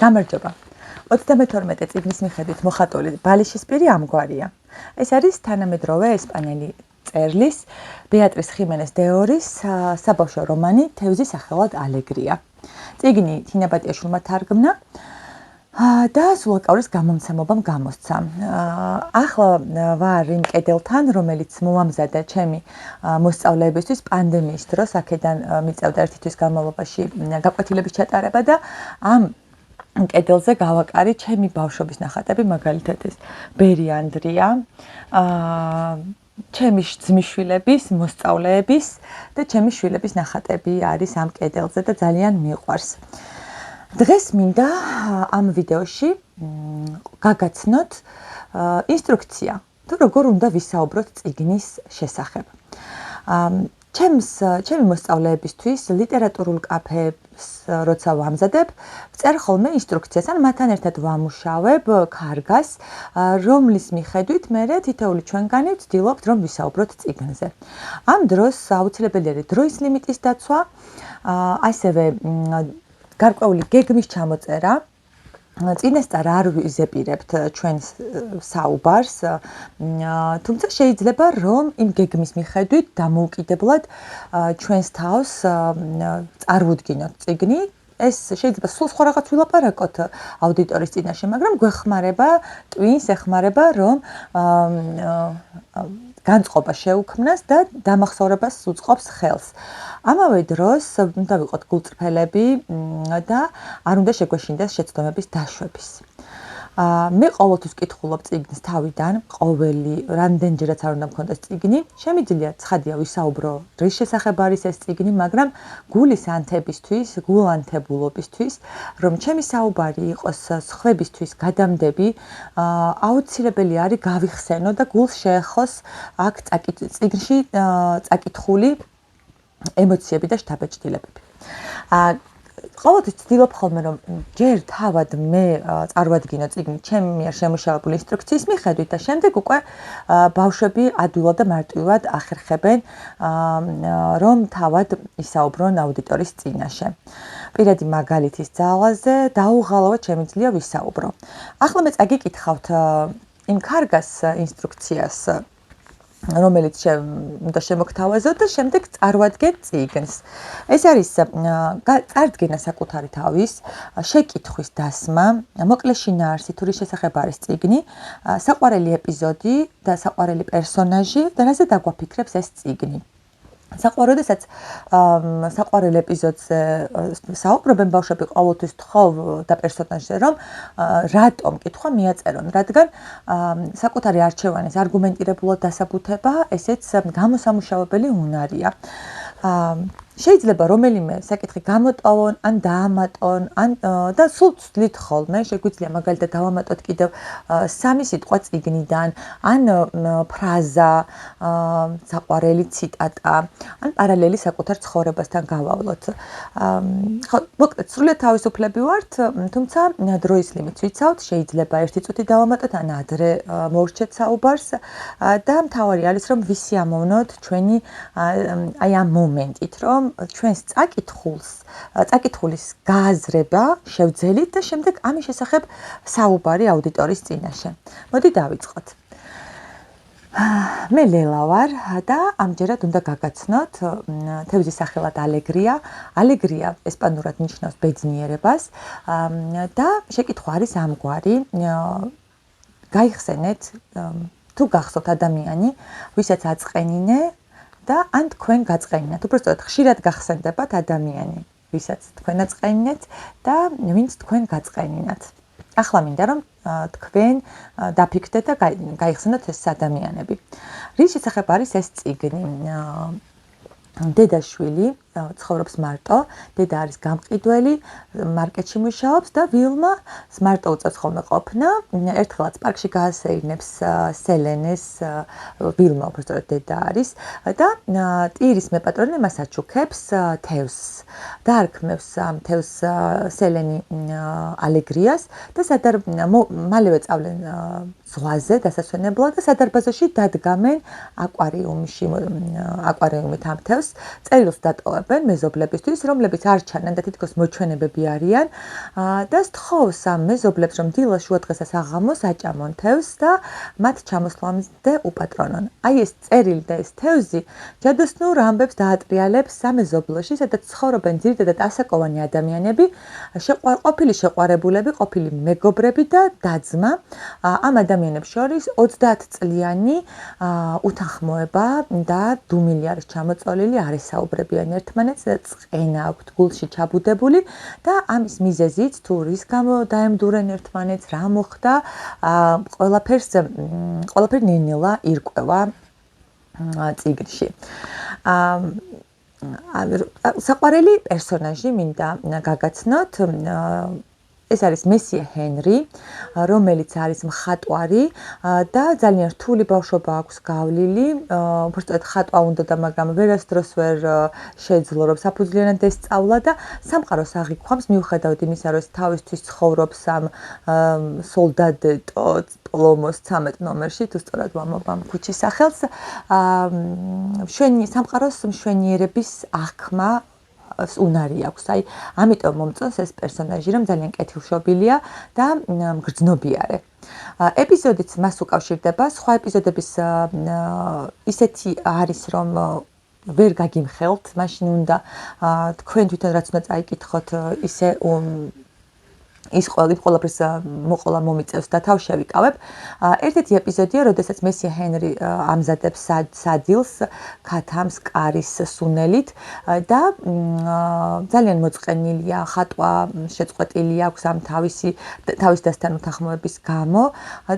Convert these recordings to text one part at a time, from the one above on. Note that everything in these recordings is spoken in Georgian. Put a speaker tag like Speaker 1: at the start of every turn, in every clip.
Speaker 1: გამარჯობა. 32 წიგნის მიხედვით მოხატული ბალიშისპირი ამგვარია. ეს არის თანამედროვე ესპანელი წერლის ბეატრის ხიმენეს დე ორის საბავშვო რომანი თევზის სახელად ალეგრია. წიგნი თინა ბატიაშვილმა თარგმნა და სულაკაურის გამომცემობამ გამოსცა. ახლა ვარ იმ კედელთან, რომელიც მოამზადა ჩემი მოსწავლეებისთვის პანდემიის დროს, აქედან მიწევდა ერთი თვის განმავლობაში გაკვეთილების ჩატარება და ამ კედელზე გავაკარი ჩემი ბავშვობის ნახატები, მაგალითად ეს ბერი ანდრია, ჩემი ძმისშვილების, მოსწავლეების და ჩემი შვილების ნახატები არის ამ კედელზე და ძალიან მიყვარს. დღეს მინდა ამ ვიდეოში გაგაცნოთ ინსტრუქცია, თუ როგორ უნდა ვისაუბროთ წიგნის შესახებ. ჩემი მოსწავლეებისთვის ლიტერატურულ კაფეებს როცა ვამზადებ, ვწერ ხოლმე ინსტრუქციას, ან მათთან ერთად ვამუშავებ ქარგას, რომლის მიხედვით მე თითოეული ჩვენგანი ვცდილობთ რომ ვისაუბროთ წიგნზე. ამ დროს აუცილებელი არის დროის ლიმიტის დაცვა, ასევე გარკვეული გეგმის ჩამოწერა. წინასწარ არ ვიზეპირებთ ჩვენს საუბარს, თუმცა შეიძლება რომ იმ გეგმის მიხედვით დამოუკიდებლად ჩვენს თავს წარვუდგინოთ წიგნი. ეს შეიძლება სულ სხვა რაღაც ვილაპარაკოთ აუდიტორის წინაშე, მაგრამ გვეხმარება, ტვინს ეხმარება რომ განწყობა შეუქმნას და დამახსოვრებას უწყობს ხელს. ამავე დროს უნდა ვიყოთ გულწრფელები და არ უნდა შეგვეშინდეს შეცდომების დაშვების. მე ყოველთვის ვკითხულობ წიგნს თავიდან, ყოველი რამდენჯერაც არ უნდა მქონდეს წიგნი. შემიძლია ცხადია ვისაუბრო რის შესახებ არის ეს წიგნი, მაგრამ გულის ანთებისთვის, გულანთებულობისთვის, რომ ჩემი საუბარი იყოს სხვებისთვის გადამდები, აუცილებელი არის გავიხსენო და გულს შეეხოს აქ წიგნში წაკითხული ემოციები და შთაბეჭდილებები. ყოველთვის ვცდილობ ხოლმე რომ ჯერ თავად მე წარვადგინო წიგნი ჩემი მიერ შემუშავებული ინსტრუქციის მიხედვით და შემდეგ უკვე ბავშვები ადვილად და მარტივად ახერხებენ რომ თავად ისაუბრონ აუდიტორის წინაშე. პირადი მაგალითის ძალაზე დაუღალავად შემიძლია ვისაუბრო. ახლა მე წაგიკითხავთ იმ ქარგას ინსტრუქციას, რომელიც უნდა შემოგთავაზოთ და შემდეგ წარვადგენ წიგნს. ეს არის წარდგენა საკუთარი თავის, შეკითხვის დასმა, მოკლე შინაარსი თუ რის შესახებ არის წიგნი, საყვარელი ეპიზოდი და საყვარელი პერსონაჟი და რაზე დაგვაფიქრებს ეს წიგნი. როდესაც საყვარელ ეპიზოდზე საუბრობენ ბავშვები, ყოველთვის თხოვ და პერსონაჟზე რომ რატომ კითხვა მიაწერონ, რადგან საკუთარი არჩევანის არგუმენტირებულად დასაბუთება ესეც გამოსამუშავებელი უნარია. შეიძლება რომელიმე საკითხი გამოტოვონ, ან დაამატონ, და სულ ვცვლით ხოლმე, შეგვიძლია მაგალითად დავამატოთ კიდევ 3 სიტყვა წიგნიდან, ან ფრაზა, საყვარელი ციტატა, ან პარალელი საკუთარ ცხოვრებასთან გავავლოთ. ხო, მოკლედ, სრულიად თავისუფლები ვართ, თუმცა დროის ლიმიტს ვიცავთ, შეიძლება 1 წუთი დავამატოთ, ან ადრე მოვრჩეთ საუბარს და მთავარი არის რომ ვისიამოვნოთ ჩვენი აი ამ მომენტით, რომ ჩვენს წაკითხulis გააზრება შევძელით და შემდეგ ამის შესახებ საუბარი აუდიტორის წინაშე. მოდი დავიწყოთ. მე ლელა ვარ და ამჯერად უნდა გაგაცნოთ თევზის სახელად ალეგრია. ალეგრია ესპანურად ნიშნავს ბედნიერებას და შეკითხვა არის ამგვარი. გაიხსენეთ თუ გახსოვთ ადამიანი, ვისაც აწყენინე და ან თქვენ გაწყენინათ. უბრალოდ ხშირად გახსენდებათ ადამიანი, ვისაც თქვენ აწყენინეთ და ვინც თქვენ გაწყენინათ. ახლა მინდა რომ თქვენ დაფიქრდეთ და გაიხსენოთ ეს ადამიანები. რის შესახებ არის ეს წიგნი? დედაშვილი ცხოვრობს მარტო, დედა არის გამყიდველი, მარკეტში მუშაობს და ვილმა მარტო უწევს ხოლმე ყოფნა. ერთხელაც პარკში გაასეირნებს სელენეს, ვილმა უბრალოდ დედა არის და ტირის მეპატრონე მას აჩუქებს თევზს. დაარქმევს ამ თევზს სელენი ალეგრიას და მალევე წავლენ ზღვაზე დასასვენებლად და სადარბაზოში დადგამენ აკვარიუმით ამ თევზს. წერილს დატოვებენ იცნობენ მეზობლებისთვის, რომლებიც არ ჩანან და თითქოს მოჩვენებები არიან და სთხოვს ამ მეზობლებს, რომ დილას შუადღესას აღამოს აჭამონ თევზს და მათ ჩამოსვლამდე უპატრონონ. აი ეს წერილი და ეს თევზი ჯადოსნურ ამბებს დაატრიალებს სამეზობლოში, სადაც ცხოვრობენ ძირითადად ასაკოვანი ადამიანები, ყოფილი შეყვარებულები, ყოფილი მეგობრები და და-ძმა. ამ ადამიანებს შორის 30 წლიანი უთანხმოება და დუმილი არის ჩამოწოლილი, არ ესაუბრებიან ერთმანეთს, წყენა აქვთ გულში ჩაბუდებული და ამის მიზეზიც თუ რის გამო დაემდურენ ერთმანეთს, რა მოხდა, ყველაფერი ნელ-ნელა ირკვევა წიგნში. საყვარელი პერსონაჟი მინდა გაგაცნოთ. ეს არის მესიე ჰენრი, რომელიც არის მხატვარი და ძალიან რთული ბავშვობა აქვს გავლილი. უბრალოდ ხატვა უნდოდა, მაგრამ ვერასდროს ვერ შეეძლო რომ საფუძვლიანად ესწავლა და სამყაროს აღიქვამს მიუხედავად იმისა, რომ თავისთვის ცხოვრობს ამ სოლდადეტო პლომოს 13 ნომერში, თუ სწორად ვამბობ ამ ქუჩის სახელს. სამყაროს მშვენიერების აღქმა უნარი აქვს. აი, ამიტომ მომწონს ეს პერსონაჟი, რომ ძალიან კეთილშობილია და მგრძნობიარე. ეპიზოდიც მას უკავშირდება, სხვა ეპიზოდების ისეთი არის, რომ ვერ გაგიმხელთ, მაშინ უნდა თქვენ თვითონ რაც უნდა წაიკითხოთ, ისე ის ყველაფერს მოყოლა მომიწევს და თავ შევიკავებ. ერთ-ერთი ეპიზოდია, როდესაც მესიე ჰენრი ამზადებს სადილს ქათამს კარის სუნელით და ძალიან მოწყენილია, ხატვა შეწყვეტილი აქვს ამ თავის დასთან უთანხმოების გამო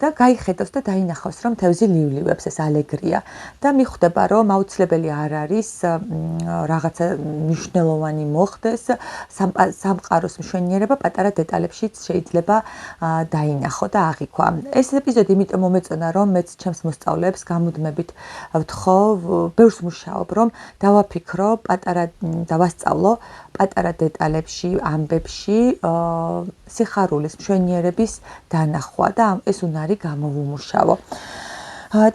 Speaker 1: და გაიხედავს და დაინახავს, რომ თევზი ლივლივებს, ეს ალეგრია და მიხვდება, რომ აუცილებელი არ არის რაღაცა მნიშვნელოვანი მოხდეს, სამყაროს მშვენიერება პატარა დეტალებში შეიძლება დაინახო და აღიქვა. ეს ეპიზოდი იმიტომ მომეწონა, რომ მეც ჩემს მოსწავლეებს გამუდმებით ვთხოვ, ბევრს მუშაობ, რომ დავაფიქრო, დავასწავლო პატარა დეტალებში, ამბებში სიხარულის, მშვენიერების დანახვა და ეს უნარი გამოვუმუშავო.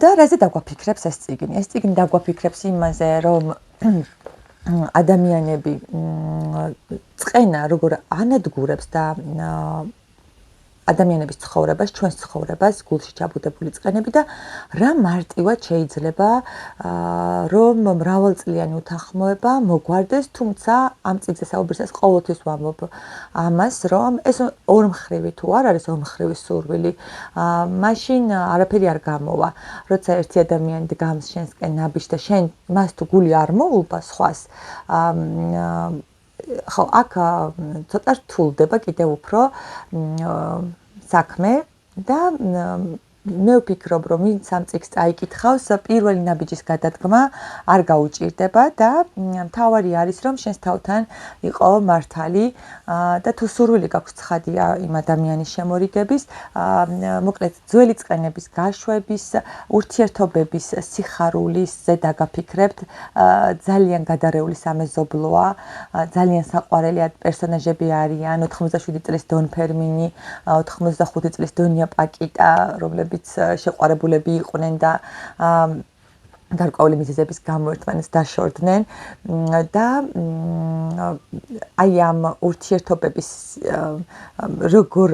Speaker 1: და რაზე დაგვაფიქრებს ეს წიგნი? ეს წიგნი დაგვაფიქრებს იმაზე, რომ ადამიანები წყენა როგორ ანადგურებს და ადამიანების ცხოვრებას, ჩვენს ცხოვრებას, გულში ჩაბუდებული წყენები და რა მარტივად შეიძლება რომ მრავალწლიანი უთანხმოება მოგვარდეს, თუმცა ამ წიგნზე საუბრისას ყოველთვის ვამბობ ამას, რომ ეს ორმხრივი თუ არ არის ორმხრივი სურვილი, მაშინ არაფერი არ გამოვა. როცა ერთი ადამიანი დგამს შენსკენ ნაბიჯს და შენ მას თუ გული არ მოულბა სხვას, ხო, აქ ცოტა რთულდება კიდევ უფრო საქმე და მე ვფიქრობ, რომ ვინც ამ წიგნს წაიკითხავს, პირველი ნაბიჯის გადადგმა არ გაუჭირდება და მთავარი არის, რომ შენს თავთან იყო მართალი და თუ სურვილი გაქვს ცხადია იმ ადამიანის შემორიგების, მოკლედ ძველი წყენების გაშვების, ურთიერთობების სიხარულისზე დაგაფიქრებთ, ძალიან გადარეული სამეზობლოა, ძალიან საყვარელი პერსონაჟები არიან, 87 წლის დონ ფერმინი, 85 წლის დონია პაკიტა, რომლებიც შეყვარებულები იყვნენ და გარკვეული მიზეზების გამო ერთმანეთს დაშორდნენ და აი ამ ურთიერთობების როგორ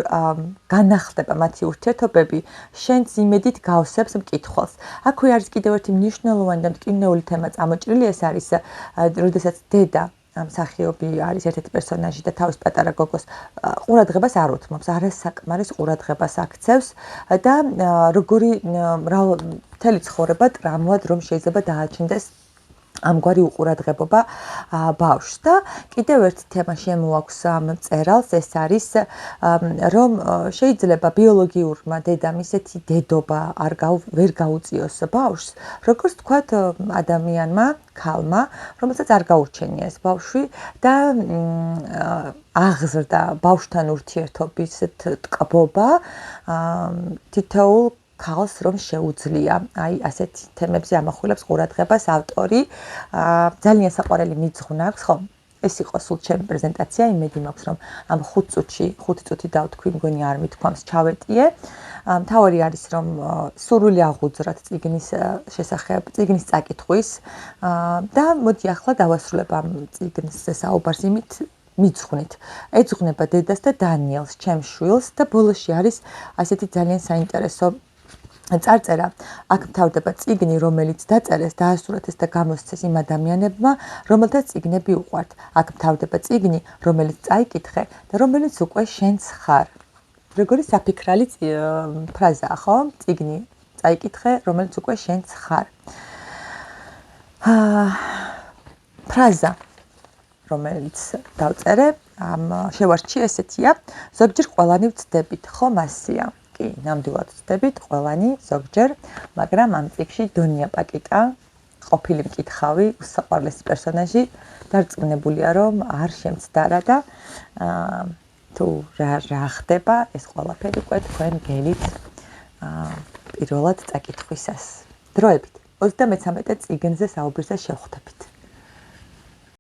Speaker 1: განახლდება მათი ურთიერთობები, შენს იმედით გავსებს მკითხველს. აქვე არის კიდევ ერთი მნიშვნელოვანი და მტკივნეული თემა წამოჭრილი, ეს არის როდესაც დედა მსახიობი არის ერთ-ერთი პერსონაჟი და თავის პატარა გოგოს ყურადღებას არ უთმობს, არასაკმარის ყურადღებას აქცევს და როგორი მთელი ცხოვრება ტრამვად რომ შეიძლება დააჩნდეს ამგვარი უყურადღებობა ბავშვს და კიდევ ერთი თემა შემოაქვს ამ წერალს, ეს არის რომ შეიძლება ბიოლოგიურმა დედამ ისეთი დედობა ვერ გაუწიოს ბავშვს, როგორც თქვათ ადამიანმა, ქალმა, რომელსაც არ გაურჩენია ეს ბავშვი და აღზრდა ბავშვთან ურთიერთობის ტკბობა თითოეულ ქალს რომ შეუძლია. აი ასეთ თემებზე ამახვილებს ყურადღებას ავტორი. ძალიან საყვარელი მიძღვნა აქვს, ხო? ეს იყო სულ ჩემი პრეზენტაცია, იმედი მაქვს, რომ ამ 5 წუთი დავთქვი, მგონი არ მithქვამს, ჩავეტიე. მთავარი არის, რომ სურვილი აღუძრათ წიგნის შესახებ, წიგნის წაკითხვის და მოდი ახლა დავასრულებ ამ წიგნზე საუბარს იმით მიძღვნით. ეძღვნება დედას და დანიელს, ჩემს შვილს და ბოლოში არის ასეთი ძალიან საინტერესო წარწერა. აქ მთავრდება წიგნი, რომელიც დაწერეს, დაასურათეს და გამოსცეს იმ ადამიანებმა, რომელთაც წიგნები უყვართ. აქ მთავრდება წიგნი, რომელიც წაიკითხე და რომელიც უკვე შენც ხარ. როგორი საფიქრალი ფრაზაა, ხო? წიგნი წაიკითხე, რომელიც უკვე შენც ხარ. ფრაზა, რომელიც დავწერე, შევარჩიე ესეთია: ზოგჯერ ყველანი ვწდებით, ხომ ასია? კი, ნამდვილად ვწდებით, ყველანი ზოგჯერ, მაგრამ ამ წიგნში დონია პაკიტა, ყოფილი მკითხავი, უსაყვარლესი პერსონაჟი, დარწმუნებულია, რომ არ შემცდარა და თუ რა ხდება, ეს ყველაფერი უკვე თქვენ გელით პირველად წაკითხვისას. დროებით 33 წიგნზე საუბრისას შევხვდებით.